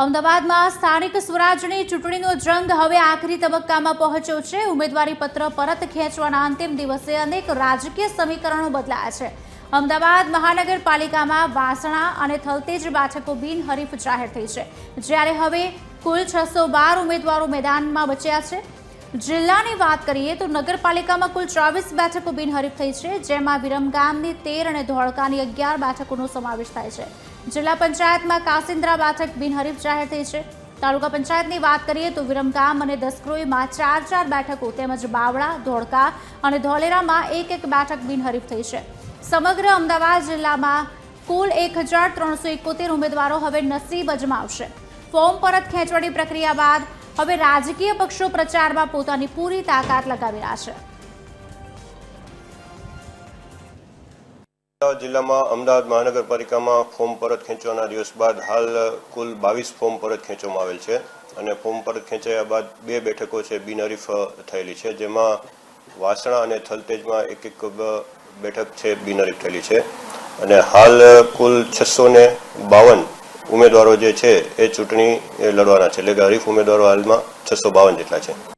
અમદાવાદમાં સ્થાનિક સ્વરાજની ચૂંટણીનો જંગ હવે આખરી તબક્કામાં પહોંચ્યો છે। ઉમેદવારી પત્ર પરત ખેંચવાના અંતિમ દિવસે અનેક રાજકીય સમીકરણો બદલાયા છે। અમદાવાદ મહાનગરપાલિકામાં વાસણા અને થલતેજ બેઠકો બિનહરીફ જાહેર થઈ છે, જ્યારે હવે કુલ 612 ઉમેદવારો મેદાનમાં બચ્યા છે। જિલ્લાની વાત કરીએ તો નગરપાલિકામાં કુલ 24 બેઠકો બિનહરીફ થઈ છે, જેમાં વિરમગામની 13 અને ધોળકાની 11 બેઠકોનો સમાવેશ થાય છે। જિલ્લા પંચાયતમાં કાસિન્દ્રા બેઠક બિનહરીફ જાહેર થઈ છે। તાલુકા પંચાયતની વાત કરીએ તો વિરમગામ અને દસક્રોઈમાં 4 બેઠકો તેમજ બાવળા, ધોળકા અને ધોલેરામાં 1 બેઠક બિનહરીફ થઈ છે। સમગ્ર અમદાવાદ જિલ્લામાં કુલ 1371 ઉમેદવારો હવે નસીબ અજમાવશે। ફોર્મ પરત ખેંચવાની પ્રક્રિયા બાદ હવે રાજકીય પક્ષો પ્રચારમાં પોતાની પૂરી તાકાત લગાવી રહ્યા છે। જિલ્લામાં અમદાવાદ મહાનગરપાલિકામાં ફોર્મ પરત ખેંચવાના દિવસ બાદ હાલ કુલ 22 ફોર્મ પરત ખેંચવામાં આવેલ છે અને ફોર્મ પરત ખેંચાયા બાદ 2 બેઠકો છે બિનહરીફ થયેલી છે, જેમાં વાસણા અને થલતેજમાં એક બેઠક છે બિનહરીફ થયેલી છે અને હાલ કુલ 652 ઉમેદવારો જે છે એ ચૂંટણી લડવાના છે, એટલે કે હરીફ ઉમેદવારો હાલમાં 652 જેટલા છે।